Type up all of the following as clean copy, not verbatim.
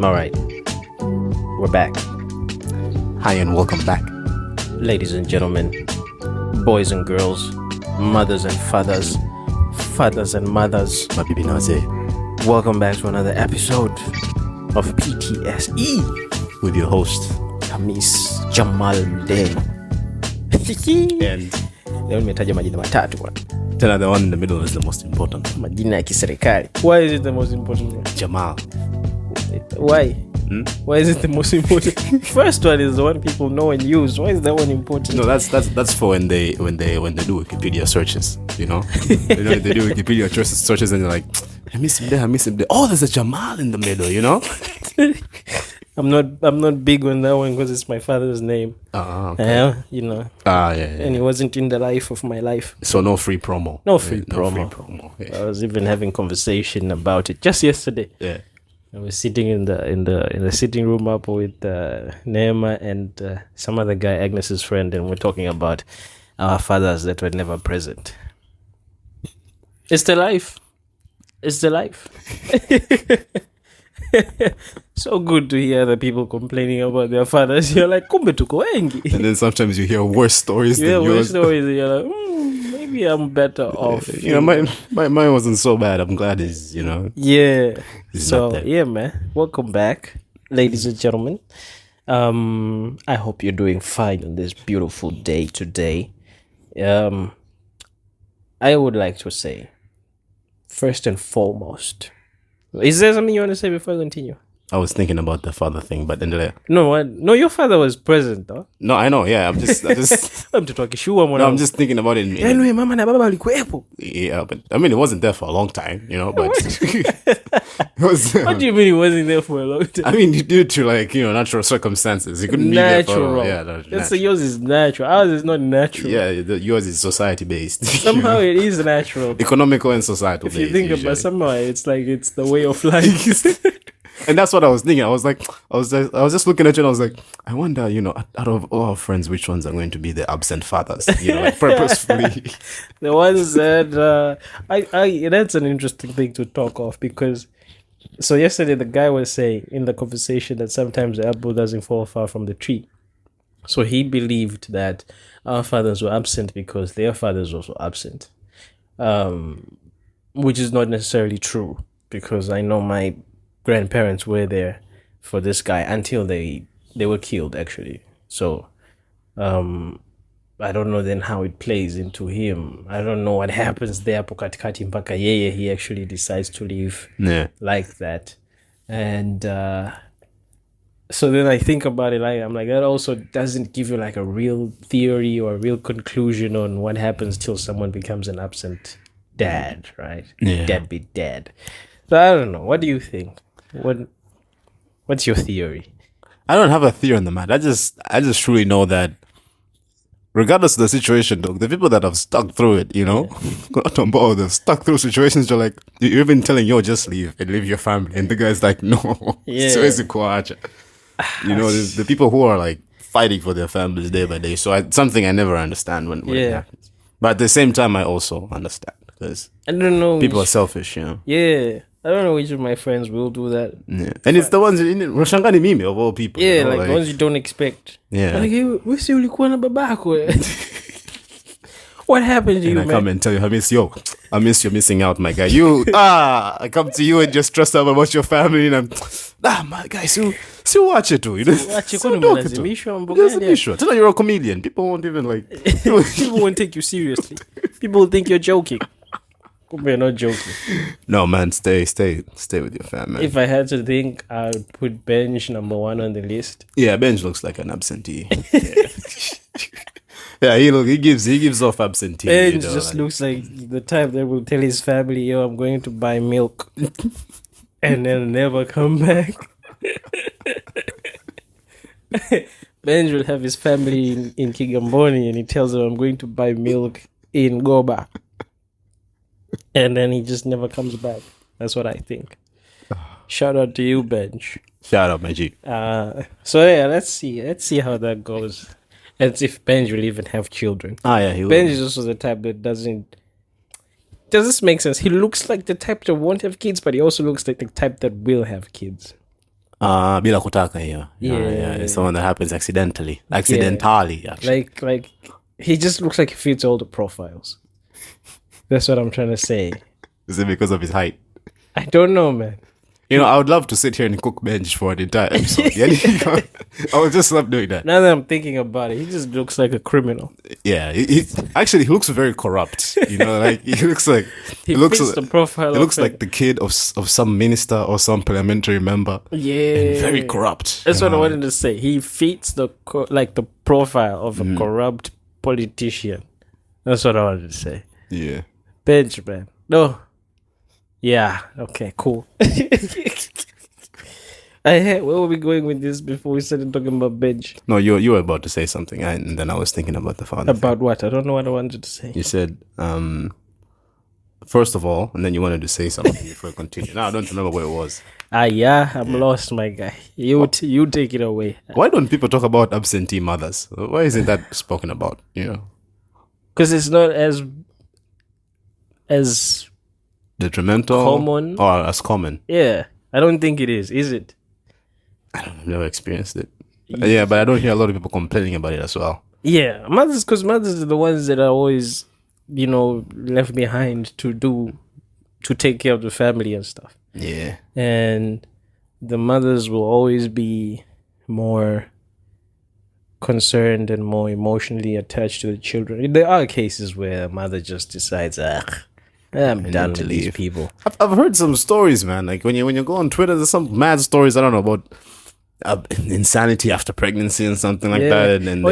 All right, we're back. Hi and welcome back. Ladies and gentlemen, boys and girls, mothers and fathers, fathers and mothers. Mabibi Naze. Welcome back to another episode of PTSE With your host. Hamis Jamal Mdee. And Leo nimetaja majina matatu bwana. tell the one in the middle is the most important. Majina ya kiserikali. Why is it the most important one? Jamal. Why? Why is it the most important? First one is the one people know and use. Why is that one important? No, that's for when they do Wikipedia searches, you know? They do Wikipedia searches and they're like, I miss him there. Oh, there's a Jamal in the middle, you know? I'm not big on that one because it's my father's name. Okay. Yeah. And he wasn't in the life of my life. So no free promo. No free promo. Yeah. I was even having conversation about it just yesterday. Yeah. I was sitting in the sitting room up with Neema and some other guy, Agnes's friend, and we're talking about our fathers that were never present. It's the life. So good to hear the people complaining about their fathers. You're like, kumbe tuko wengi. And then sometimes you hear worse stories than yours. Worse stories, and you're like, maybe I'm better off. Mine wasn't so bad. I'm glad it's, Yeah. It's So, not there. yeah, man. Welcome back, ladies and gentlemen. I hope you're doing fine on this beautiful day today. I would like to say, first and foremost, is there something you want to say before I continue? I was thinking about the father thing, but then No, your father was present, though. no, I know, yeah. I'm just Mtoto akishua no, mwanangu. I'm just thinking about it. Anyway, mama na baba walikuwepo. Yeah, but I mean, it wasn't there for a long time, but it was. What do you mean he wasn't there for a long time? I mean, due to natural circumstances, he couldn't be there for. Natural. Yeah, Let's say yours is natural. Ours is not natural. yeah. Yours is society based. Somehow it is natural. Economical and societal If based. you think usually. about somehow, it's like it's the way of life. And that's what I was thinking. I was just looking at you and I was like, I wonder, out of all our friends, which ones are going to be the absent fathers, purposefully. The ones that that's an interesting thing to talk of because so yesterday the guy was saying in the conversation that sometimes the apple doesn't fall far from the tree. So he believed that our fathers were absent because their fathers were also absent, which is not necessarily true because I know my grandparents were there for this guy until they were killed actually. So I don't know then how it plays into him. I don't know what happens there pokatikati mpaka yeye he actually decides to live like that. And so then I think about it I'm like that also doesn't give you like a real theory or a real conclusion on what happens till someone becomes an absent dad, right? Yeah. Deadbeat dad. So I don't know. What do you think? What's your theory? I don't have a theory on the matter. I just truly know that regardless of the situation, dog, the people that have stuck through it, got on board, they've stuck through situations, you're like, you're even telling just leave and leave your family. And the guy's like, no. Yeah. So it's the people who are like fighting for their families day by day. So something I never understand when it happens. But at the same time, I also understand because I don't know. people are selfish, Yeah. I don't know which of my friends will do that. Yeah. And it's the ones Roshangani Mimi of all people. Yeah, like ones you don't expect. Yeah. Like, hey, we see ulikuwa na babako. What happened to you, man? I man? come and tell you, I miss you missing out, my guy. I come to you and just trust up about your family and my guy, so watch it too. Watch kwani umelazimishwa mambo gani? Tell you're a comedian. People won't even people won't take you seriously. People will think you're joking. You're not joking. No, man, stay with your fam, man. If I had to think, I would put Benj number 1 on the list. Yeah, Benj looks like an absentee. Yeah, he gives off absentee. Benj just looks like the type that will tell his family, "Yo, I'm going to buy milk," and then never come back. Benj will have his family in Kigamboni, and he tells them, "I'm going to buy milk in Goba." And then he just never comes back. That's what I think. Shout out to you, Benj. Shout out, my G. So yeah, let's see how that goes. Let's see if Benj will even have children. Yeah, he will. Benj is also the type that doesn't. Does this make sense? He looks like the type that won't have kids, but he also looks like the type that will have kids. Bila kutaka hiyo. Yeah. It's someone that happens accidentally. Accidentally, actually. Like he just looks like he fits all the profiles. That's what I'm trying to say. Is it because of his height? I don't know, man. You know, I would love to sit here and cook bench for an entire episode. I would just love doing that. Now that I'm thinking about it, he just looks like a criminal. Yeah, he looks very corrupt. You know, like he looks like he fits the profile. He looks like the kid of some minister or some parliamentary member. Yeah, and very corrupt. That's what I wanted to say. He fits the profile of a corrupt politician. That's what I wanted to say. Yeah, bench, man. No. Yeah. Okay. Cool. Where were we going with this before we started talking about bench? No, you were about to say something, and then I was thinking about the father. About what? I don't know what I wanted to say. You said, first of all, and then you wanted to say something before I continue. Now I don't remember what it was. Yeah, I'm lost, my guy. You take it away. Why don't people talk about absentee mothers? Why isn't that spoken about? You know, because it's not as detrimental common or as common. Yeah, I don't think it is it? I've never experienced it. Yeah, but I don't hear a lot of people complaining about it as well. Yeah, mothers are the ones that are always, left behind to take care of the family and stuff. Yeah. And the mothers will always be more concerned and more emotionally attached to the children. There are cases where a mother just decides, I'm done with these people. I've heard some stories, man. Like when you go on Twitter, there's some mad stories. I don't know about insanity after pregnancy and something like that. And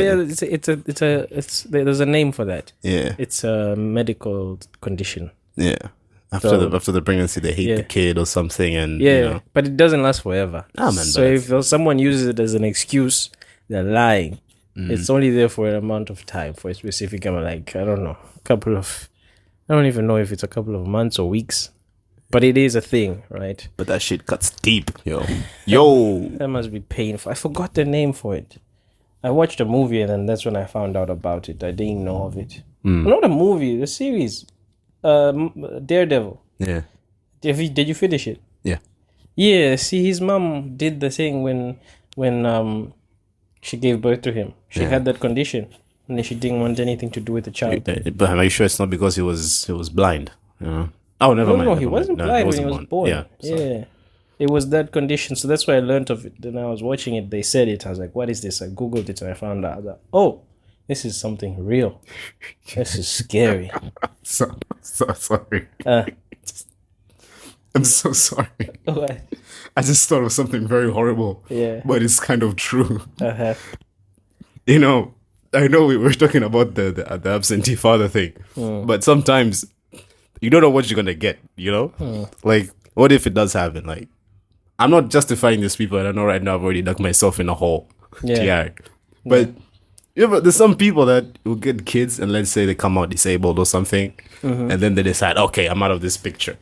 there's a name for that. Yeah, it's a medical condition. Yeah, after the pregnancy, they hate the kid or something, and but it doesn't last forever. Man, so if someone uses it as an excuse, they're lying. It's only there for an amount of time, for a specific amount, like I don't know, I don't even know if it's a couple of months or weeks, but it is a thing, right? But that shit cuts deep, yo. That must be painful. I forgot the name for it. I watched a movie and then that's when I found out about it. I didn't know of it. Not a movie, the series. Daredevil. Yeah. Did you finish it? Yeah. Yeah, see, his mom did the thing when she gave birth to him. She had that condition. And she didn't want anything to do with the child. But are you sure it's not because he was blind? Oh, never mind. No, he wasn't blind when he was born. Yeah. It was that condition. So that's why I learned of it. Then I was watching it. They said it. I was like, what is this? I Googled it and I found out that, this is something real. This is scary. So sorry. I'm so sorry. What? I just thought of something very horrible. Yeah. But it's kind of true. Uh-huh. I know we were talking about the absentee father thing, but sometimes you don't know what you're gonna get. Like, what if it does happen? Like, I'm not justifying these people, and I know right now I've already dug myself in a hole. Yeah. But but there's some people that will get kids, and let's say they come out disabled or something, and then they decide, okay, I'm out of this picture.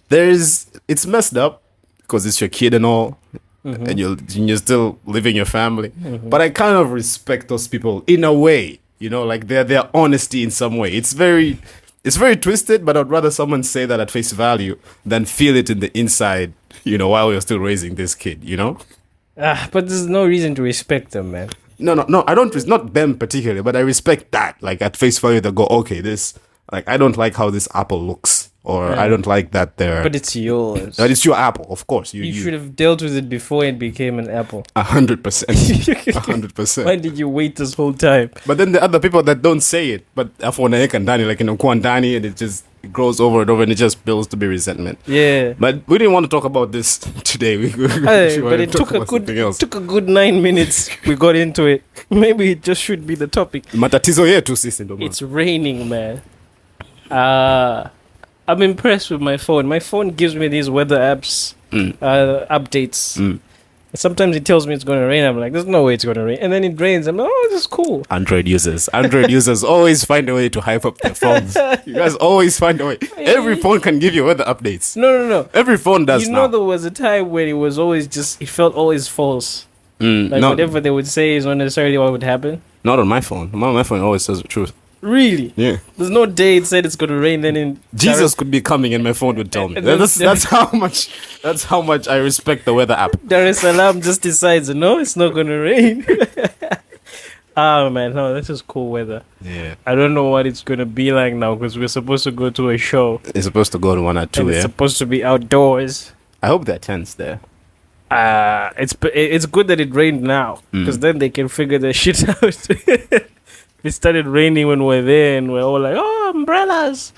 It's messed up because it's your kid and all. And you're still living your family, but I kind of respect those people in a way, like their honesty in some way. It's very twisted, but I'd rather someone say that at face value than feel it in the inside, while you're still raising this kid, But there's no reason to respect them, man. No, I don't. It's not them particularly, but I respect that. Like at face value, they go, okay, this, like I don't like how this apple looks. Or I don't like that there. But it's yours. But it's your apple, of course. You should have dealt with it before it became an apple. 100%. 100%. Why did you wait this whole time? But then the other people that don't say it, but like in Kwandani, and it grows over and over and it just builds to be resentment. Yeah. But we didn't want to talk about this today. But it took a good 9 minutes. We got into it. Maybe it just should be the topic. Matatizo yetu sisi ndo. It's raining, man. I'm impressed with my phone. My phone gives me these weather apps, updates. Sometimes it tells me it's going to rain. I'm like, there's no way it's going to rain. And then it rains. I'm like, this is cool. Android users always find a way to hype up their phones. You guys always find a way. Every phone can give you weather updates. No. Every phone does now. There was a time when it was always it felt always false. Whatever they would say is not necessarily what would happen. Not on my phone. My phone always says the truth. Really? Yeah. There's no day it said it's going to rain. Then in Jesus could be coming and my phone would tell me. And then- That's how much I respect the weather app. Dar es Salaam just decides, no, it's not going to rain. Oh man, no, this is cool weather. Yeah. I don't know what it's going to be like now because we're supposed to go to a show. It's supposed to go to 1 or 2, And it's yeah. supposed to be outdoors. I hope there are tents there. It's good that it rained now because then they can figure their shit out. It started raining when we're there and we're all like, oh, umbrellas.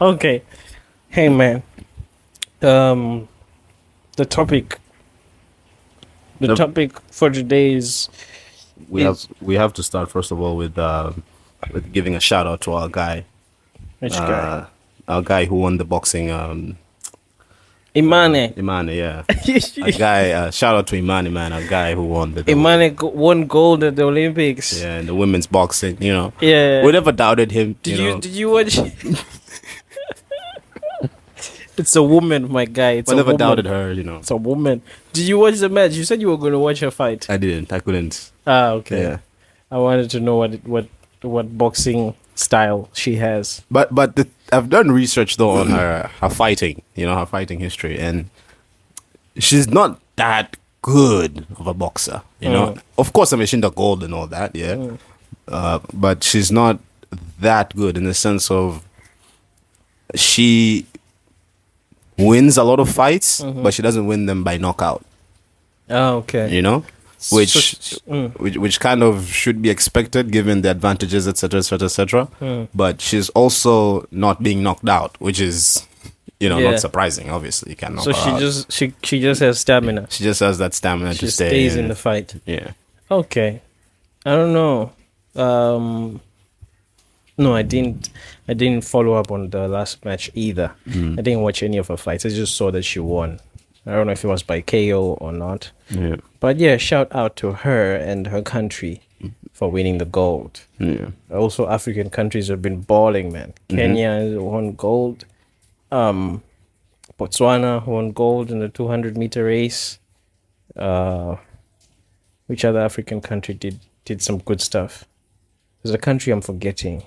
Okay. Hey man. The topic for today is We have to start first of all with giving a shout out to our guy. which guy? Our guy who won the boxing Imane. Imane, yeah. A guy, shout out to Imane, man, a guy who won the Imane won gold at the Olympics. yeah, in the women's boxing, you know. Yeah. We never doubted him. Did you watch? It's a woman, my guy. It's We a never woman. doubted her, you know. It's a woman. Did you watch the match? You said you were going to watch her fight. I didn't. I couldn't. Ah, okay. Yeah. I wanted to know what boxing style she has. But I've done research though on her fighting, you know, her fighting history, and she's not that good of a boxer, you know. Of course, I mean, she got gold and all that, yeah. But she's not that good in the sense of she wins a lot of fights, but she doesn't win them by knockout, Oh, okay. you know. Which kind of should be expected given the advantages, etc., etc., etc. But she's also not being knocked out, which is, you know, Yeah. not surprising. Obviously, you can't knock So her she out. just has stamina. She just has that stamina She to stay. stays in the fight. Yeah. Okay. I don't know. No, I didn't follow up on the last match either. I didn't watch any of her fights. I just saw that she won. I don't know if it was by KO or not. Yeah. But yeah, shout out to her and her country for winning the gold. Yeah. Also, African countries have been balling, man. Kenya has won gold. Botswana won gold in the 200-meter race. Which other African country did some good stuff? There's a country I'm forgetting.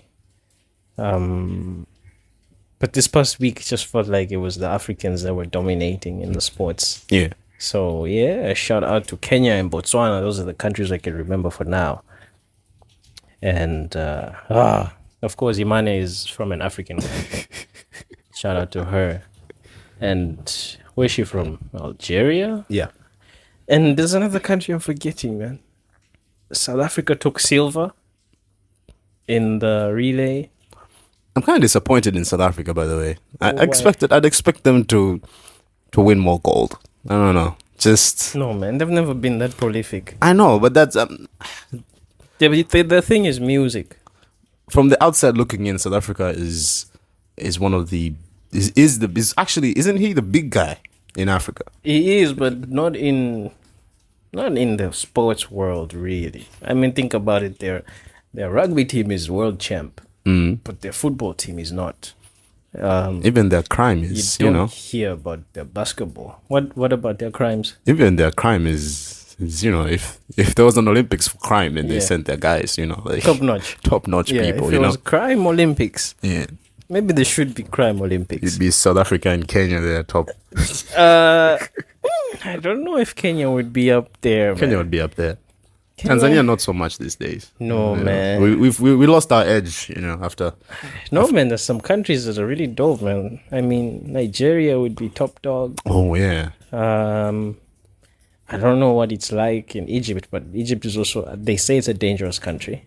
But this past week just felt like it was the Africans that were dominating in the sports. Yeah. So yeah, shout out to Kenya and Botswana. Those are the countries I can remember for now. And of course, Imane is from an African country. Shout out to her. And where's she from? Algeria? Yeah. And there's another country I'm forgetting, man. South Africa took silver in the relay. I'm kind of disappointed in South Africa, by the way. Why? I'd expect them to win more gold. I don't know. Just No, man, they've never been that prolific. I know, but that's The thing is music. from the outside looking in. South Africa is one of the is actually isn't he the big guy in Africa? He is, but not in the sports world, really. I mean, think about it. Their rugby team is world champ, but their football team is not. Even their crime You is, don't hear about their basketball. What about their crimes? even their crime is you know, if there was an Olympics for crime, then they Yeah. sent their guys, you know, like Top notch. top notch Yeah, people, if you it know. was crime Olympics, Yeah, maybe there should be crime Olympics. it'd be South Africa and Kenya. They're top. I don't know if Kenya would be up there. Kenya Man. would be up there. Kenya- Tanzania not so much these days. No, You know, man. we lost our edge, you know, after. No, man. There's some countries that are really dope, man. I mean, Nigeria would be top dog. Oh yeah, I don't know what it's like in Egypt, but Egypt is also, they say it's a dangerous country.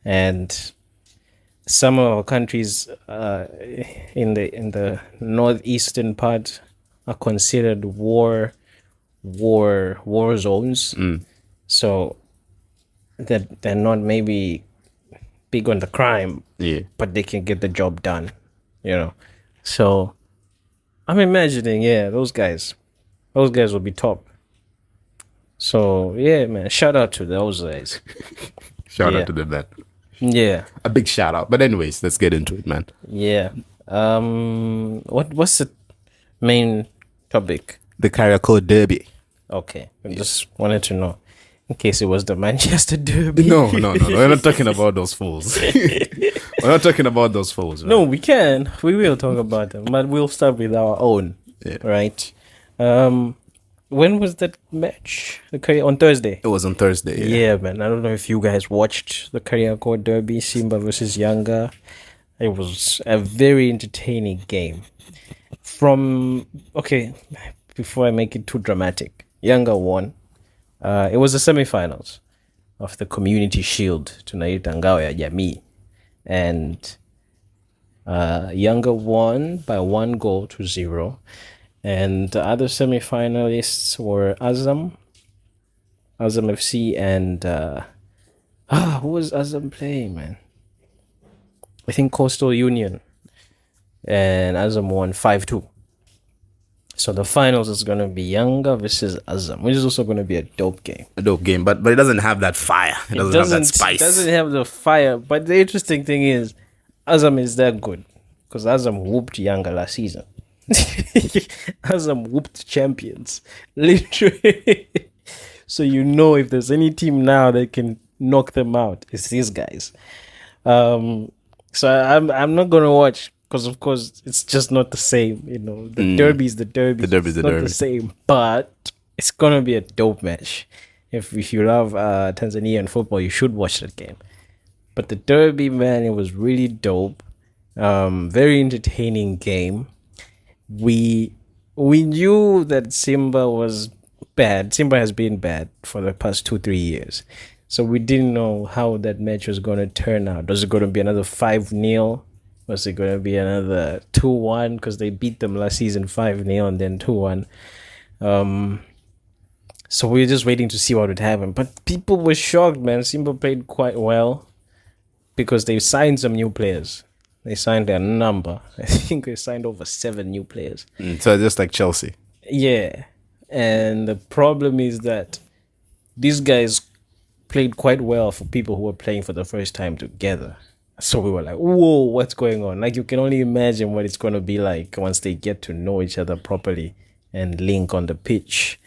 And some of our countries in the northeastern part are considered war zones. So that they're not maybe big on the crime, yeah. but they can get the job done, you know. So I'm imagining, yeah, those guys will be top. So yeah, man, shout out to those guys. Shout Yeah. out to them, man. Yeah, A big shout out. But anyways, let's get into it, man. yeah. What's the main topic? The Kariakoo Derby. Okay, I just wanted to know. in case it was the Manchester Derby. No. We're not talking about those fools. We're not talking about those fools. Man. No, we can. We will talk about them, but we'll start with our own. Yeah. Right. When was that match? On Thursday. It was on Thursday. Yeah, man. I don't know if you guys watched the Kariakoo Derby, Simba versus Yanga. It was a very entertaining game. Before I make it too dramatic, Yanga won. It was the semi-finals of the Community Shield tunaita ngao ya jamii, and Yanga won by 1-0, and the other semi-finalists were Azam FC, and who was Azam playing, man? I think Coastal Union, and Azam won 5-2. So the finals is going to be Yanga versus Azam, which is also going to be a dope game. But it doesn't have that fire. It doesn't have that spice. It doesn't have the fire. But the interesting thing is, Azam is that good because Azam whooped Yanga last season. Azam whooped champions, literally. So if there's any team now that can knock them out, it's these guys. So I'm not gonna watch. Because, of course, it's just not the same, The derby is the derby. It's not the same. But it's going to be a dope match. If you love Tanzanian football, you should watch that game. But the derby, man, it was really dope. Very entertaining game. We knew that Simba was bad. Simba has been bad for the past 2-3 years. So we didn't know how that match was going to turn out. Was it going to be another 5-0? Was it going to be another 2-1? Because they beat them last season 5-0 and then 2-1. So we were just waiting to see what would happen. But people were shocked, man. Simba played quite well because they signed some new players. They signed a number. I think they signed over 7 new players. So just like Chelsea. Yeah. And the problem is that these guys played quite well for people who were playing for the first time together. So we were like, whoa, what's going on? Like, you can only imagine what it's going to be like once they get to know each other properly and link on the pitch.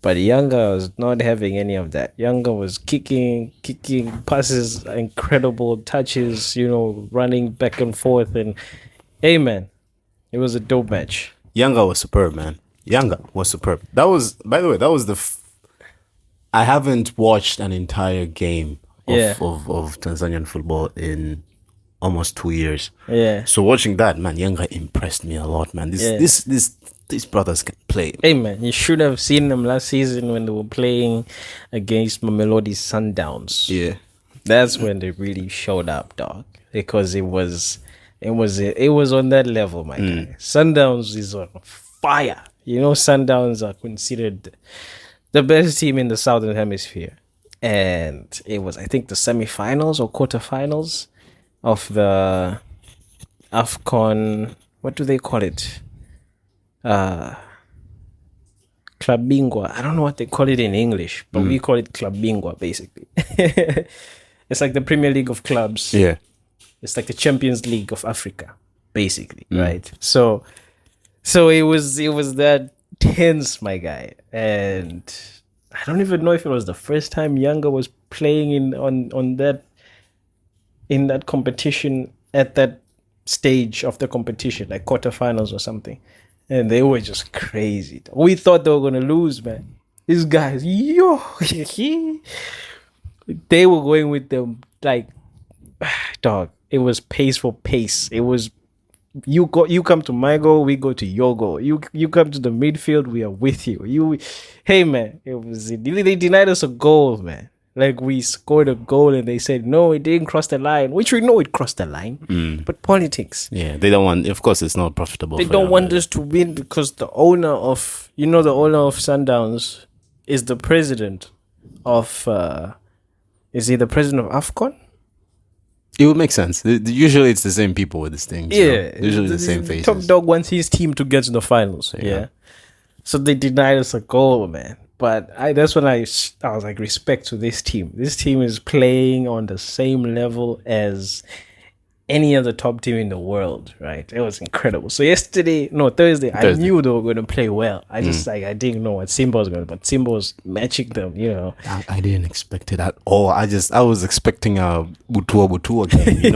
But Yanga was not having any of that. Yanga was kicking passes, incredible touches, running back and forth. And, hey, man, it was a dope match. Yanga was superb, man. Yanga was superb. That was, by the way, I haven't watched an entire game of Tanzanian football in almost 2 years. Yeah. So watching that, man, Yanga impressed me a lot, man. These brothers can play. Hey, man, you should have seen them last season when they were playing against Mamelodi Sundowns. Yeah. That's when they really showed up, dog. Because it was on that level, my guy. Sundowns is on fire. Sundowns are considered the best team in the Southern Hemisphere. And it was, I think, the semi-finals or quarterfinals of the AFCON. What do they call it? Club Bingwa. I don't know what they call it in English, but we call it Club Bingwa, basically. It's like the Premier League of clubs. Yeah. It's like the Champions League of Africa, basically, right? So it was that tense, my guy. And I don't even know if it was the first time Yanga was playing in that competition at that stage of the competition, like quarterfinals or something. And they were just crazy. We thought they were going to lose, man. These guys, they were going with them like, dog. It was pace for pace. It was you come to my goal, we go to your goal. You come to the midfield, we are with you. Hey, man, they denied us a goal, man. Like, we scored a goal and they said no, it didn't cross the line, which we know it crossed the line. But politics. Yeah, they don't want. Of course, it's not profitable. They don't want us to win because the owner of Sundowns is the president of. Is he the president of AFCON? It would make sense. Usually, it's the same people with these things. Yeah, usually the same faces. Top dog wants his team to get to the finals. Yeah. So they denied us a goal, man. But that's when I was like, respect to this team. This team is playing on the same level as any other top team in the world, right? It was incredible. So Thursday, I knew they were going to play well. I just I didn't know what Simba was going to, but Simba was matching them, I didn't expect it at all. I was expecting a Butua game.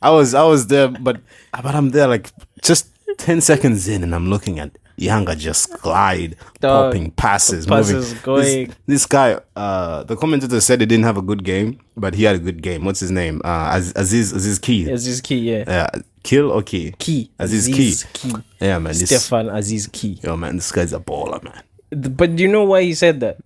I was there, but I'm there like just 10 seconds in, and I'm looking at Yanga just glide, popping passes moving. Going. This guy, the commentator said he didn't have a good game, but he had a good game. What's his name? Aziz Key. Aziz Key, yeah. Kill or Key? Key. Aziz Key. Yeah, man. Stefan Aziz Key. Yo, man, this guy's a baller, man. But do you know why he said that?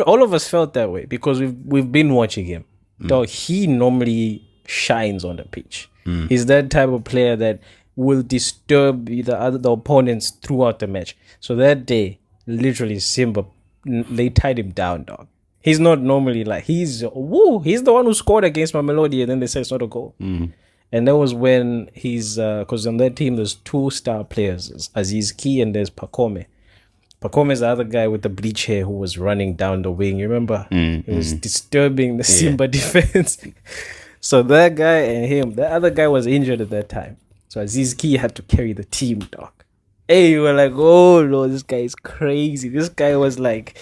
All of us felt that way because we've been watching him. Dog, he normally shines on the pitch. He's that type of player that will disturb the opponents throughout the match. So that day, literally Simba, they tied him down, dog. He's not normally like, he's the one who scored against Mamelodi and then they said it's not a goal. And that was when because on that team there's 2 star players, there's Aziz Ki and there's Pacome. Pacome is the other guy with the bleach hair who was running down the wing, you remember? He was disturbing the Simba defense. So that guy and him, the other guy was injured at that time. So Aziz Ki had to carry the team, dog. Hey, you were like, oh no, this guy is crazy. This guy was like,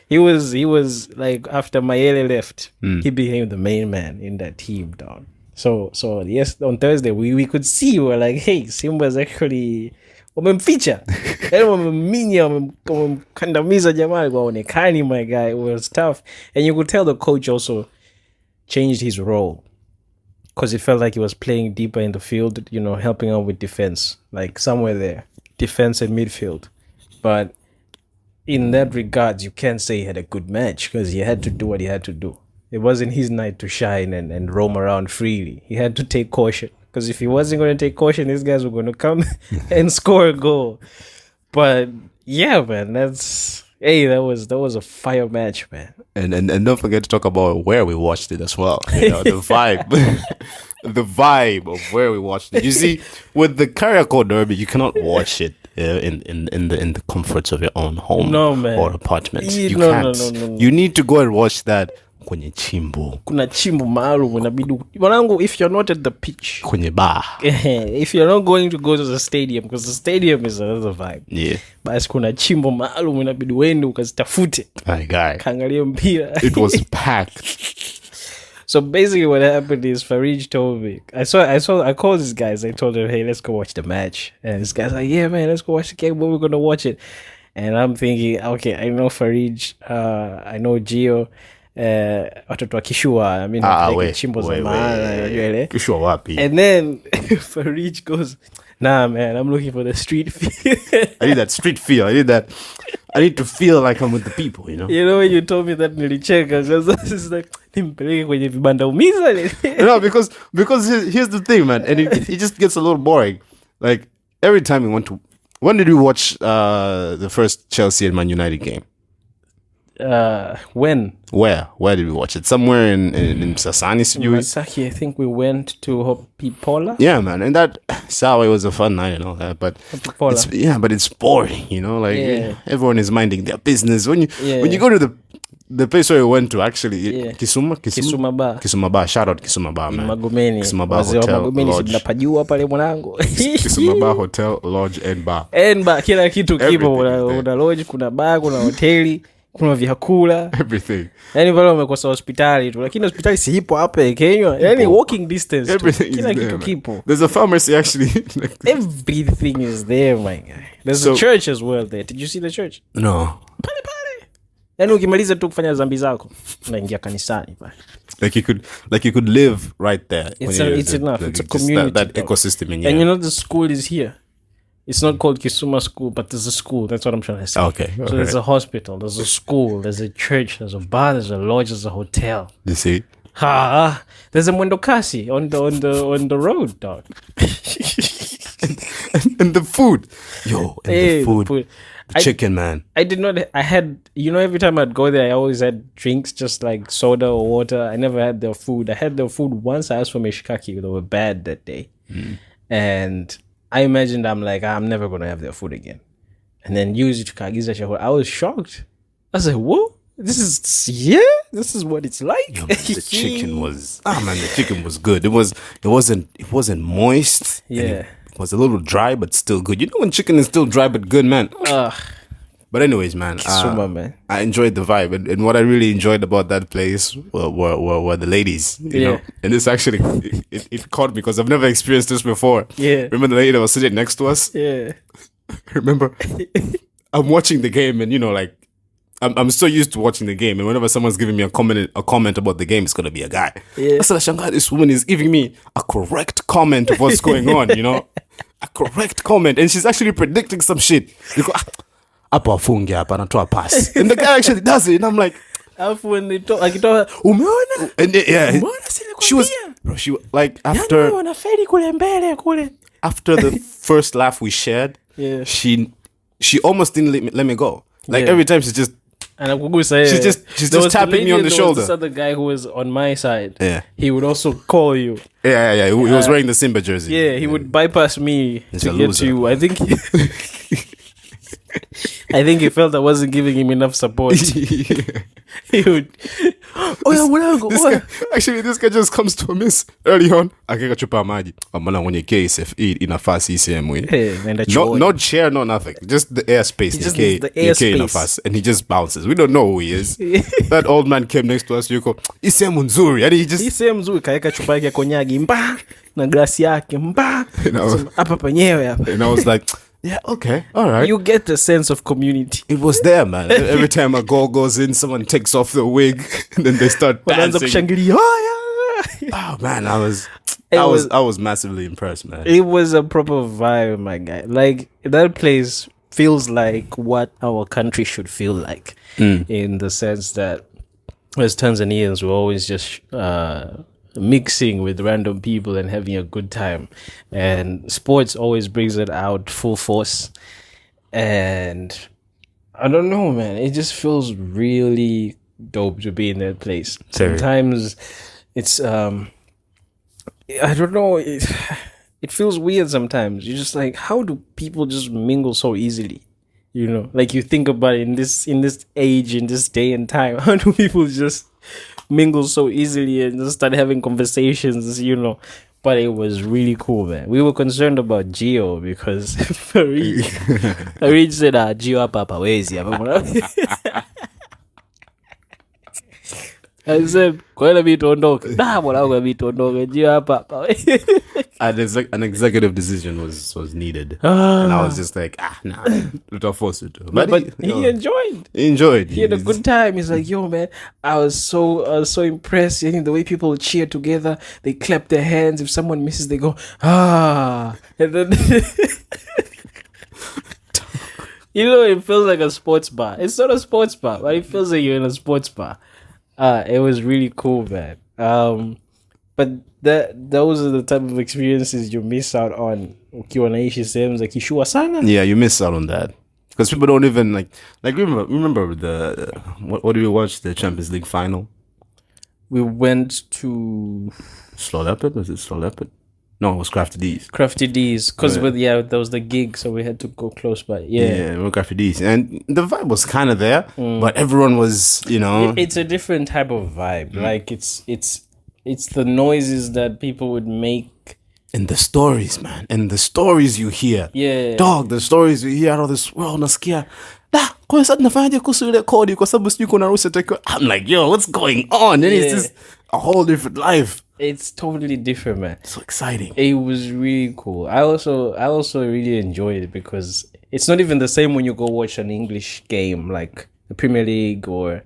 he was like, after Mayele left, he became the main man in that team, dog. So yes, on Thursday we could see, we were like, hey, Simba's actually wamemficha. Yaani wameminya, wamemkandamiza jamaa waonekani, my guy. It was tough. And you could tell the coach also changed his role. Because it felt like he was playing deeper in the field, helping out with defense, like somewhere there, defense and midfield. But in that regard, you can't say he had a good match because he had to do what he had to do. It wasn't his night to shine and roam around freely. He had to take caution because if he wasn't going to take caution, these guys were going to come and score a goal. But yeah, man, that was a fire match, man. And don't forget to talk about where we watched it as well. The vibe. The vibe of where we watched it. You see, with the Kariakoo Derby, you cannot watch it in the comforts of your own home or apartment. You can't. No. You need to go and watch that kwenye chimbo. Kuna chimbo maalum inabidi. Mwanangu, if you're not at the pitch. Kwenye bar. If you're not going to go to the stadium, because the stadium is another vibe. Yeah. Basi kuna chimbo maalum inabidi uende ukazitafute. My guy. Kaangalia mpira. It was packed. So basically what happened is Farij told me, I called these guys, I told them, hey, let's go watch the match. And this guy's like, yeah, man, let's go watch the game, but we're going to watch it. And I'm thinking, okay, I know Farij, I know Gio, watoto wa Kishua, I mean, chimbo za maana, Kishua wapi. And then Farij goes, nah, man, I'm looking for the street feel. I need that street feel. I need to feel like I'm with the people, You know when you told me that nilicheka, because it's like, nimpeleke kwenye vibanda umiza. No, because here's the thing, man, and it just gets a little boring. Like, every time when did we watch the first Chelsea and Man United game? When? Where did we watch it? Somewhere in Sasani Sijui. Masaki, I think we went to Hopi Pola. Yeah, man, and that Sawa was a fun night and all that, but it's boring, everyone is minding their business. When you go to the place where we went to, actually, Kisuma Bar. Shout out Kisuma Bar, man. Magomeni. Kisuma Bar Hotel Lodge. Napajua pale mwanangu. Kisuma Bar Hotel Lodge and Bar. Kila kitu kipo. Kuna lodge, kuna bar, kuna hoteli, kuna vyakula. Everything. Yaani pale umekosa hospitali tu, lakini hospitali si ipo hapa Kenya. Yaani walking distance. Everything kila is kitu there, kipo. There's a pharmacy actually. Everything is there, my guy. There's a church as well there. Did you see the church? No. Yaani ukimaliza tu kufanya dhambi zako unaingia kanisani pale. Like you could live right there. It's enough. It's a community. That ecosystem in here. And the school is here. It's not called Kisuma School, but there's a school. That's what I'm trying to say. Okay. So there's a hospital, there's a school, there's a church, there's a bar, there's a lodge, there's a hotel. You see? There's a Mwendo Kasi on the road, dog. and the food. The food. The chicken, man. I had, every time I'd go there, I always had drinks, just like soda or water. I never had their food. I had their food once. I asked for meshikaki. They were bad that day. And I imagined, I'm like, I'm never going to have their food again. And then use it to kagiza chakula. I was shocked. I was like, whoa, this is This is what it's like. Yeah, man, the chicken was good. It wasn't moist. and Yeah. it was a little dry, but still good. You know when chicken is still dry but good, man. But anyways, man, Kisuma, man. I enjoyed the vibe, and what I really enjoyed about that place were the ladies, you know. And this actually it caught me because I've never experienced this before. Yeah. Remember the lady that was sitting next to us? Yeah. Remember, I'm watching the game, and you know, like I'm so used to watching the game, and whenever someone's giving me a comment about the game, it's gonna be a guy. Yeah. I said, Shanghai, this woman is giving me a correct comment of what's going on, you know, a correct comment, and she's actually predicting some shit. Because, hapa afunge hapa anatoa pass, and the guy actually does it, and I'm like, when they talk, like, umeona? And yeah, she was like after the first laugh we shared, yeah, she almost didn't let me go. Like every time she's just tapping me on the shoulder. This other guy who was on my side, yeah, he would also call you. Yeah. He was wearing the Simba jersey. Yeah, he would bypass me to get to you. I think. I think he felt I wasn't giving him enough support. He would. This guy just comes to a miss early on. Akeka chupa maji. Amana mwenye KSFE inafasi sehemu. No chair, no nothing. Just the airspace. The airspace inafasi, and he just bounces. We don't know who he is. That old man came next to us. Yuko isehemu nzuri. And he just isehemu nzuri kaeka chupa yake konyagi mba na glasi yake mba. Hapa penyewe hapa. And I was like, yeah, okay, all right. You get the sense of community. It was there, man. Every time a goal goes in, someone takes off the wig, and then they start dancing. Oh man, I was massively impressed, man. It was a proper vibe, my guy. Like that place feels like what our country should feel like, in the sense that as Tanzanians, we're always just mixing with random people and having a good time, and sports always brings it out full force. And I don't know, man, it just feels really dope to be in that place. Sometimes it's I don't know, it feels weird sometimes. You're just like, how do people just mingle so easily? You know, like you think about it, in this age, in this day and time, how do people just mingle so easily and just start having conversations, you know? But it was really cool, man. We were concerned about Gio because Farid said, Gio hapa hawezi. I said, kwenda vitu ondoke. Mwanangu vitu ondoke. Gio hapa hawezi. An executive decision was needed. And I was just like, nah, don't force it. But he enjoyed. He enjoyed. He had a good time. He's like, yo, man, I was so impressed. I think the way people cheer together, they clap their hands. If someone misses, they go, and then you know, it feels like a sports bar. It's not a sports bar, but it feels like you're in a sports bar. It was really cool, man. But those are the type of experiences you miss out on. Ukiwa naishi sehemu za kishua sana. Yeah, you miss out on that because people don't even like remember the what did we watch, the Champions League final? We went to Slow Leopard. Was it Slow Leopard? No, it was Crafty D's. Crafty D's, because there was the gig, so we had to go close by. Yeah, we were Crafty D's, and the vibe was kind of there, but everyone was, you know, it's a different type of vibe. Like it's the noises that people would make, and the stories, man, and the stories you hear. Yeah, dog, the stories you hear out of this world. Nasikia kwa sababu nafanya kuhusu ile kodi kwa sababu sijui kuna ruhusa take. I'm like, yo, what's going on? And it's just a whole different life. It's totally different, man. So exciting. It was really cool. I also really enjoyed it because it's not even the same when you go watch an English game like the Premier League or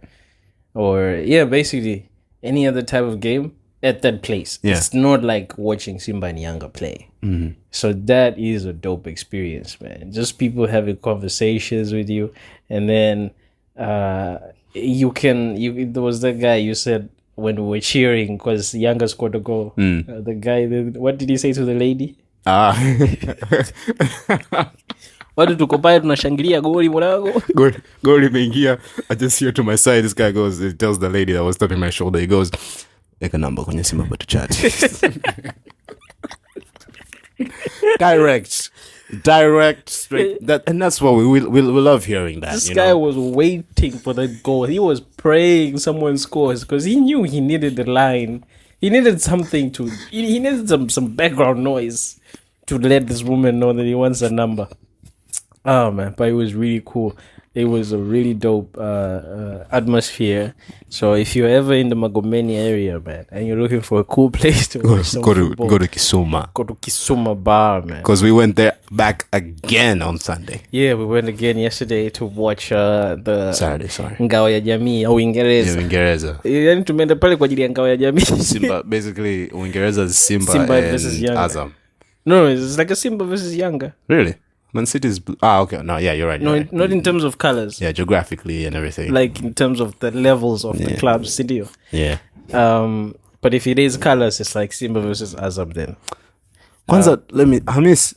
basically any other type of game at that place. Yeah. It's not like watching Simba and Yanga play. Mm-hmm. So that is a dope experience, man. Just people having conversations with you, and then there was that guy you said when we were cheering because Yanga scored a goal. The guy, what did he say to the lady? Watu tuko pale tunashangilia goli mwanangu. Goli imeingia. I just hear to my side, this guy goes, he tells the lady that was tapping my shoulder, he goes, "Eka namba kwenye simu but chat." Direct. direct, straight. And that's what we love hearing that. This guy was waiting for the goal. He was praying someone scores because he knew he needed the line. He needed something to. He needed some background noise to let this woman know that he wants a number. Oh man, but it was really cool. It was a really dope atmosphere. So if you're ever in the Magomeni area, man, and you're looking for a cool place to watch some football, go to Kisuma. Go to Kisuma Bar, man. Because we went there back again on Sunday. Yeah, we went again yesterday to watch the Saturday, sorry. Ngao ya Jamii au Uingereza. Yeah, Uingereza. Yaani tumeenda pale kwa ajili ya Ngao ya Jamii. Simba, basically Uingereza is Simba versus Yanga. Azam. No, it's like a Simba versus Yanga. Really? Man City's okay. No, yeah, you're right. Not in terms of colors. Yeah, geographically and everything. Like in terms of the levels of the clubs, city. Yeah. But if it is colors, it's like Simba versus Azam then. Kwanza, Hamis,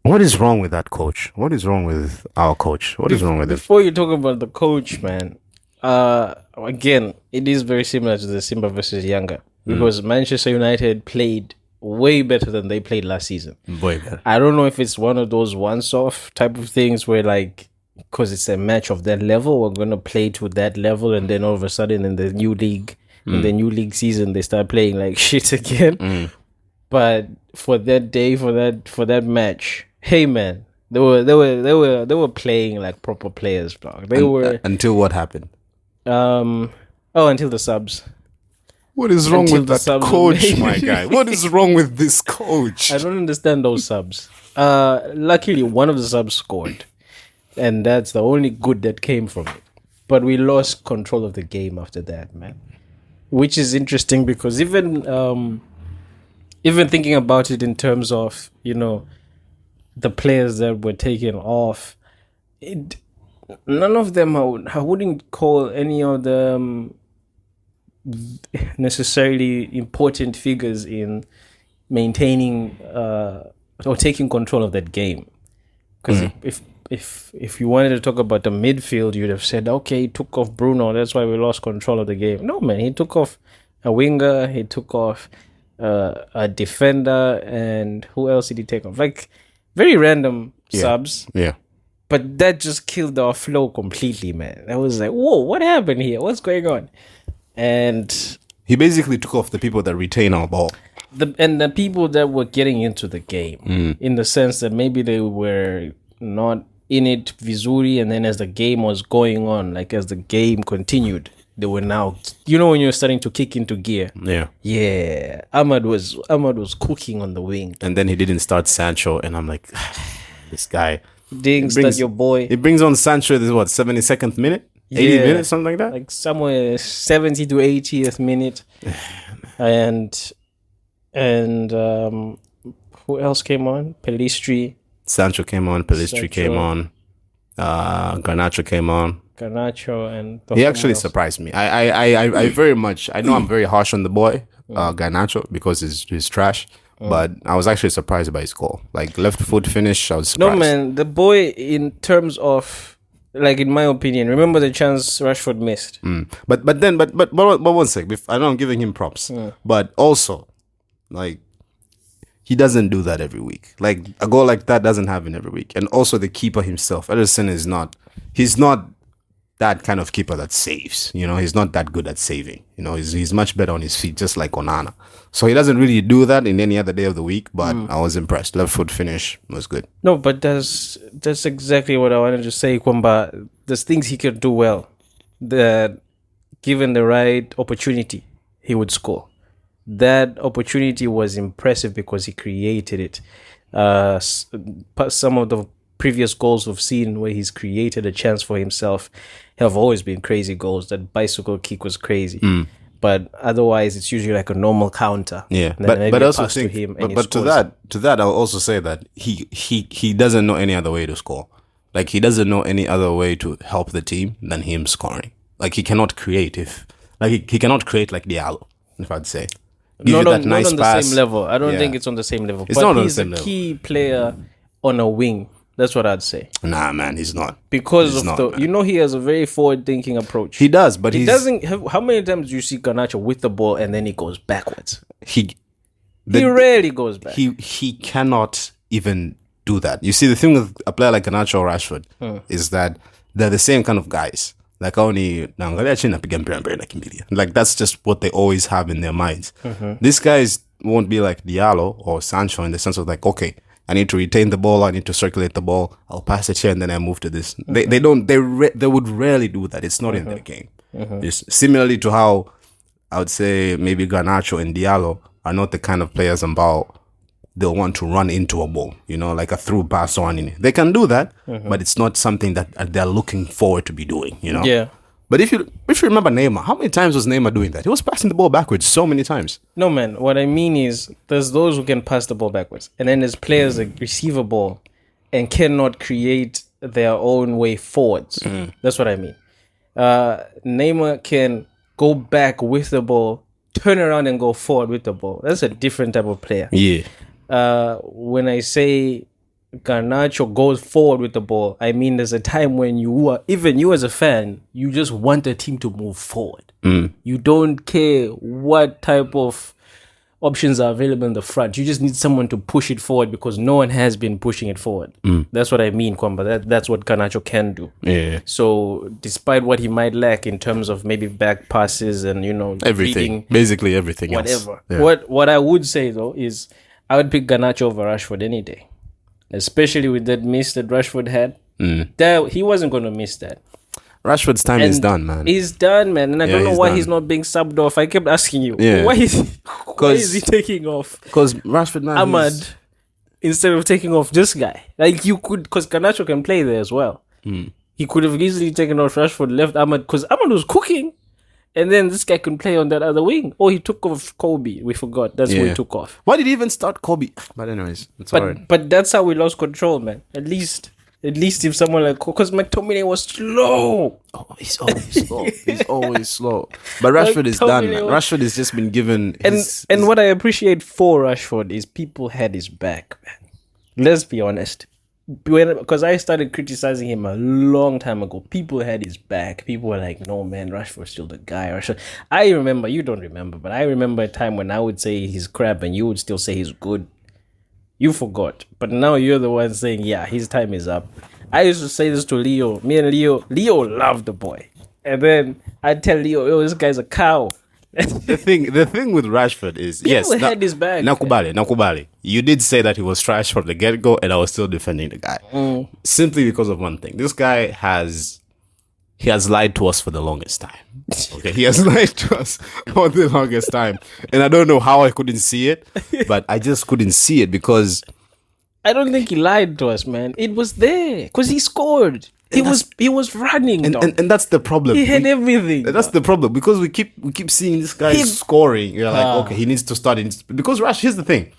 what is wrong with that coach? What is wrong with our coach? What is wrong with it? Before you talk about the coach, man, again, it is very similar to the Simba versus Yanga because Manchester United played way better than they played last season. Way better. I don't know if it's one of those once-off type of things where, like, because it's a match of that level, we're going to play to that level, and then all of a sudden in the new league, in the new league season, they start playing like shit again. But for that day, for that match, hey man, they were playing like proper players, bro. They were until what happened? Until the subs. What is wrong with that coach, my guy? What is wrong with this coach? I don't understand those subs. Luckily, one of the subs scored, and that's the only good that came from it. But we lost control of the game after that, man. Which is interesting because even thinking about it in terms of, the players that were taken off, none of them I wouldn't call any of them necessarily important figures in maintaining or taking control of that game. Because if you wanted to talk about the midfield, you'd have said, okay, he took off Bruno, that's why we lost control of the game. No, man, he took off a winger, he took off a defender, and who else did he take off? Like, very random subs. Yeah. But that just killed our flow completely, man. I was like, whoa, what happened here? What's going on? And he basically took off the people that retain our ball. The people that were getting into the game, in the sense that maybe they were not in it vizuri, and then as the game was going on, like as the game continued, they were now, when you're starting to kick into gear. Yeah. Ahmad was cooking on the wing. And then he didn't start Sancho, and I'm like, this guy. Didn't start your boy. He brings on Sancho at 72nd minute? 80 minutes, something like that? Like somewhere 70 to 80th minute. and who else came on? Pelistri. Sancho came on. Pelistri came on. Garnacho came on. Garnacho and he actually surprised me. I very much, I know I'm very harsh on the boy, Garnacho, because he's trash. But I was actually surprised by his goal. Like left foot finish, I was surprised. No man, the boy in terms of, like, in my opinion, remember the chance Rashford missed. But one sec. I know I'm giving him props, but also, like, he doesn't do that every week. Like a goal like that doesn't happen every week. And also the keeper himself, Ederson he's not that kind of keeper that saves. He's not that good at saving. He's much better on his feet, just like Onana. So he doesn't really do that in any other day of the week. But I was impressed. Left foot finish was good. No, but that's exactly what I wanted to say. Kwamba, there's things he could do well, that given the right opportunity, he would score. That opportunity was impressive because he created it. Some of the previous goals we've seen where he's created a chance for himself have always been crazy goals. That bicycle kick was crazy. But otherwise, it's usually like a normal counter. Yeah, but also think, but to that, I'll also say that he doesn't know any other way to score. Like he doesn't know any other way to help the team than him scoring. Like he cannot create he cannot create like Diallo, if I'd say. Not on the same level. I don't think it's on the same level. It's not on the same level. He's a key player on a wing. That's what I'd say. Nah, man, he's not. Because he has a very forward-thinking approach. He does, but he doesn't have. How many times do you see Garnacho with the ball and then he goes backwards? He rarely goes back. He cannot even do that. You see, the thing with a player like Garnacho or Rashford is that they're the same kind of guys. Like only like that's just what they always have in their minds. These guys won't be like Diallo or Sancho in the sense of like, okay, I need to retain the ball, I need to circulate the ball, I'll pass it here and then I move to this. They would rarely do that. It's not in their game. It's similarly to how I would say maybe Garnacho and Diallo are not the kind of players about they'll want to run into a ball, like a through pass or anything. They can do that, but it's not something that they're looking forward to be doing, Yeah. But if you remember Neymar, how many times was Neymar doing that? He was passing the ball backwards so many times. No, man. What I mean is there's those who can pass the ball backwards. And then there's players that receive a ball and cannot create their own way forwards. That's what I mean. Neymar can go back with the ball, turn around and go forward with the ball. That's a different type of player. Yeah. When I say Garnacho goes forward with the ball, I mean there's a time when even you as a fan, you just want the team to move forward. You don't care what type of options are available in the front. You just need someone to push it forward because no one has been pushing it forward. That's what I mean, Kwamba. That's what Garnacho can do. Yeah. So despite what he might lack in terms of maybe back passes and everything, reading, basically everything whatever. else. Yeah. What I would say though is I would pick Garnacho over Rashford any day, especially with that miss that Rashford had. He wasn't going to miss that. Rashford's time is done, man. He's done, man. And I don't know why done. he's not being subbed off. I kept asking you, Yeah. why is he taking off Because Rashford, man, Ahmad instead of taking off this guy? Like you could, because Garnacho can play there as well. He could have easily taken off Rashford, left Ahmad, because Ahmad was cooking. And then this guy can play on that other wing. Oh, he took off Kobe. We forgot. That's who he took off. Why did he even start Kobe? But anyways, it's alright. But that's how we lost control, man. At least if someone like, because McTominay was slow. Oh, he's always slow. He's always slow. But Rashford is done, man. Rashford has just been given And what I appreciate for Rashford is people had his back, man. Let's be honest. Because I started criticizing him a long time ago, people had his back. People were like, no, man, Rashford's still the guy. I remember, you don't remember, but I remember a time when I would say he's crap and you would still say he's good. You forgot. But now you're the one saying, yeah, his time is up. I used to say this to Leo. Me and Leo loved the boy. And then I'd tell Leo, oh, this guy's a cow. the thing with Rashford is People had his back. Nakubali. You did say that he was trash from the get-go, and I was still defending the guy simply because of one thing. This guy has lied to us for the longest time. Okay, he has lied to us for the longest time, and I don't know how I couldn't see it, but I just couldn't see it because I don't think he lied to us, man. It was there because he scored. He was running, and that's the problem. He had everything. That's the problem because we keep seeing this guy scoring. You're like, okay, he needs to start. Because here's the thing.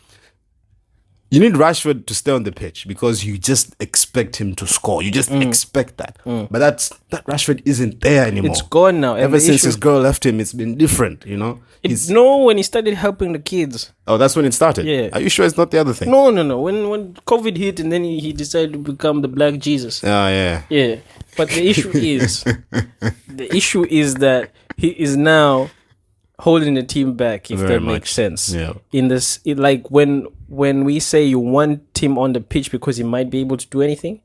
You need Rashford to stay on the pitch because you just expect him to score. You just expect that. But that Rashford isn't there anymore. It's gone now. Ever since his girl left him, it's been different, when he started helping the kids. Oh, that's when it started? Yeah. Are you sure it's not the other thing? No. When COVID hit and then he decided to become the Black Jesus. Oh, yeah. Yeah. But the issue is that he is now holding the team back, if Very that much. makes sense. Yeah. Like when we say you want him on the pitch because he might be able to do anything,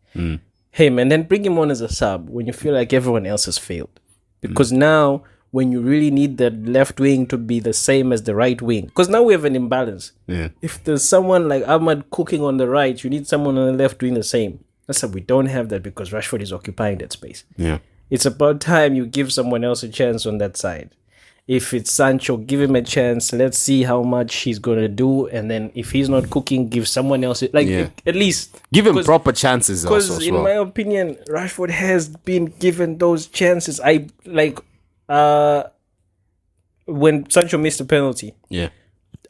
hey man, then bring him on as a sub when you feel like everyone else has failed. Because now when you really need the left wing to be the same as the right wing, because now we have an imbalance. Yeah. If there's someone like Ahmad cooking on the right, you need someone on the left doing the same. That's why we don't have that because Rashford is occupying that space. Yeah. It's about time you give someone else a chance on that side. If it's Sancho, give him a chance. Let's see how much he's going to do. And then if he's not cooking, give someone else. At least. Give him proper chances also. Because in my opinion, Rashford has been given those chances. When Sancho missed the penalty. Yeah.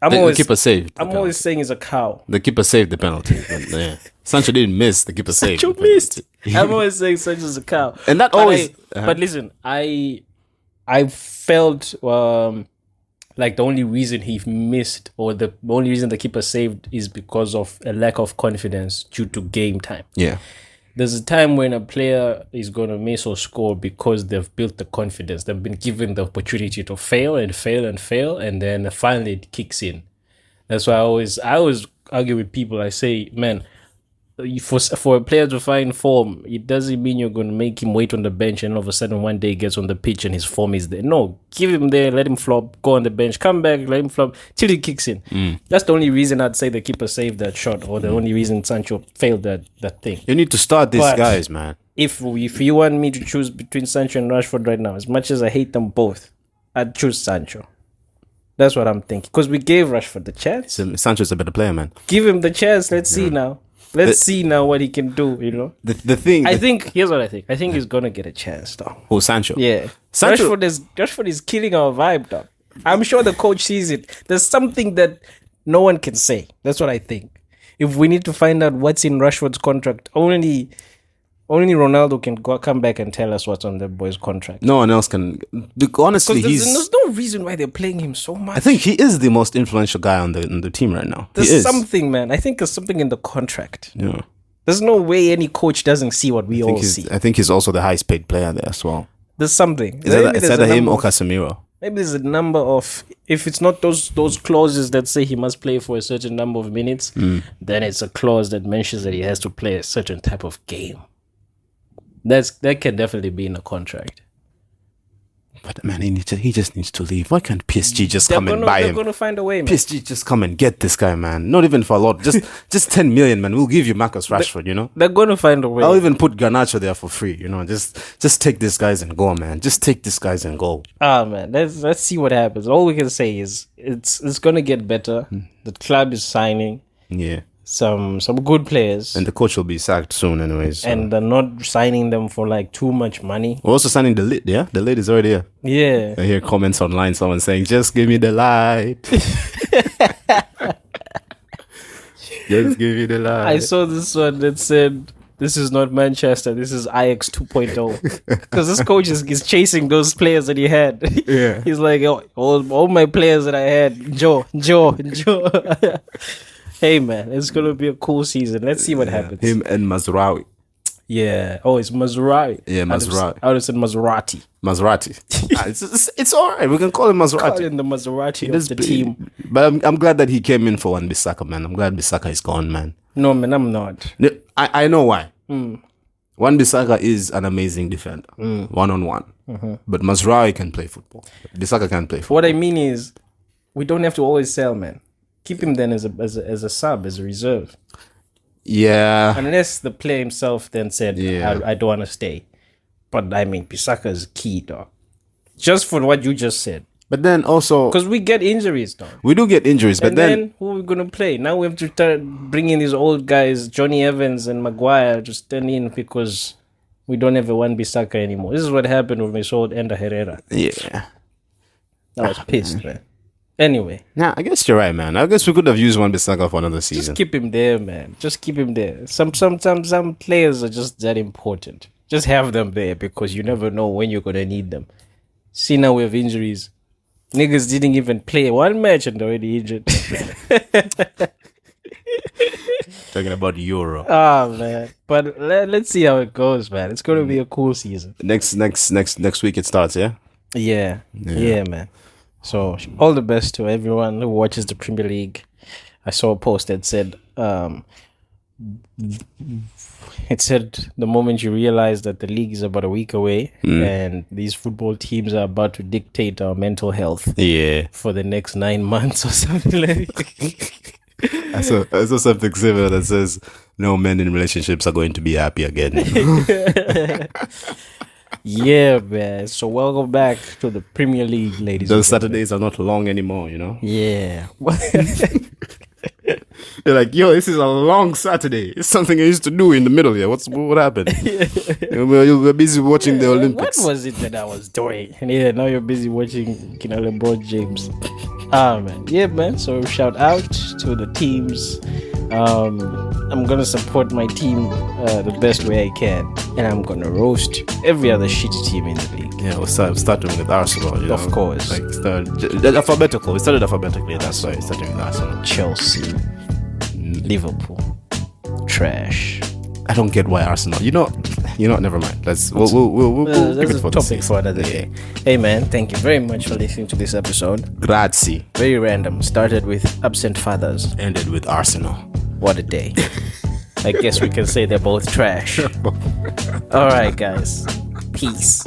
The keeper saved. I'm always saying he's a cow. The keeper saved the penalty. But, yeah. Sancho didn't miss. The keeper saved. Sancho missed. I'm always saying Sancho's a cow. And that But listen, I felt like the only reason he missed or the only reason the keeper saved is because of a lack of confidence due to game time. Yeah. There's a time when a player is going to miss or score because they've built the confidence. They've been given the opportunity to fail and fail and fail, and then finally it kicks in. That's why I argue with people. I say, man, for a player to find form, it doesn't mean you're going to make him wait on the bench and all of a sudden one day he gets on the pitch and his form is there. No, give him there, let him flop, go on the bench, come back, let him flop till he kicks in. That's the only reason I'd say the keeper saved that shot, or the only reason Sancho failed that thing. You need to start these guys, man. If you want me to choose between Sancho and Rashford right now, as much as I hate them both, I'd choose Sancho. That's what I'm thinking. Because we gave Rashford the chance. Sancho's a better player, man. Give him the chance. Let's see now. Let's see now what he can do, you know. The thing... Here's what I think. I think he's going to get a chance, though. Oh, Sancho? Yeah. Rashford is killing our vibe, dog. I'm sure the coach sees it. There's something that no one can say. That's what I think. If we need to find out what's in Rashford's contract, only Ronaldo can come back and tell us what's on that boy's contract. No one else can. Honestly, there's no reason why they're playing him so much. I think he is the most influential guy on the team right now. There's something, man. I think there's something in the contract. Yeah. There's no way any coach doesn't see what we all see. I think he's also the highest paid player there as well. There's something. It's either him or Casemiro. Maybe there's a number of, if it's not those clauses that say he must play for a certain number of minutes, then it's a clause that mentions that he has to play a certain type of game. That can definitely be in a contract. But man, he just needs to leave. Why can't PSG just come and buy him? They're going to find a way, man. PSG just come and get this guy, man. Not even for a lot. Just 10 million, man. We'll give you Marcus Rashford, you know? They're going to find a way. I'll even put Garnacho there for free, you know? Just take these guys and go, man. Just take these guys and go. Man. Let's see what happens. All we can say is it's going to get better. The club is signing. Yeah. Some good players. And the coach will be sacked soon anyways. So. And they're not signing them for like too much money. We're also signing the lid, yeah? The lid is already here. Yeah. I hear comments online, someone saying, just give me the light. Just give me the light. I saw this one that said, this is not Manchester, this is Ajax 2.0. Because this coach is chasing those players that he had. Yeah. He's like, all my players that I had, Joe. Hey, man, it's going to be a cool season. Let's see what happens. Him and Mazraoui. Yeah. Oh, it's Mazraoui. Yeah, Mazraoui. I would have said Maserati. It's all right. We can call him Mazraoui. Call him the Maserati of the team. But I'm glad that he came in for Wan-Bissaka, man. I'm glad Bissaka is gone, man. No, man, I'm not. I know why. Wan-Bissaka is an amazing defender. One-on-one. But Mazraoui can play football. Bissaka can't play football. What I mean is, we don't have to always sell, man. Keep him then as a sub, as a reserve. Yeah. Unless the player himself then said, I don't want to stay. But I mean, Bissaka is key, dog. Just for what you just said. But then also... Because we get injuries, dog. We do get injuries, but then who are we going to play? Now we have to start bringing these old guys, Johnny Evans and Maguire, to stand in because we don't have a Wan-Bissaka anymore. This is what happened when we sold Ender Herrera. Yeah. I was pissed, man. Anyway. Nah, I guess you're right, man. I guess we could have used Wan-Bissaka for another season. Just keep him there, man. Just keep him there. Some players are just that important. Just have them there because you never know when you're going to need them. See, now we have injuries. Niggas didn't even play one match and they're already injured. Talking about Euro. Oh, man. But let's see how it goes, man. It's going to be a cool season. Next week it starts, yeah? Yeah, man. So all the best to everyone who watches the Premier League. I saw a post that said, the moment you realize that the league is about a week away and these football teams are about to dictate our mental health for the next 9 months or something like that. I saw something similar that says no men in relationships are going to be happy again. Yeah, man. So welcome back to the Premier League, ladies. Those Saturdays are not long anymore, you know? Yeah. You're like, yo, this is a long Saturday. It's something I used to do in the middle here. What happened? You were busy watching the Olympics. What was it that I was doing? And yeah, now you're busy watching LeBron James. Man. Yeah, man. So shout out to the teams. I'm gonna support my team the best way I can, and I'm gonna roast every other shitty team in the league. Yeah, we'll start doing with Arsenal, you know? Of course. Like alphabetical. We started alphabetically, that's why we started with Arsenal. Chelsea, Liverpool, trash. I don't get why Arsenal. You know, You know what? Never mind. We'll keep That's it a for the topic season. for another day. Hey man, thank you very much for listening to this episode. Grazie. Very random. Started with absent fathers. Ended with Arsenal. What a day. I guess we can say they're both trash. All right, guys. Peace.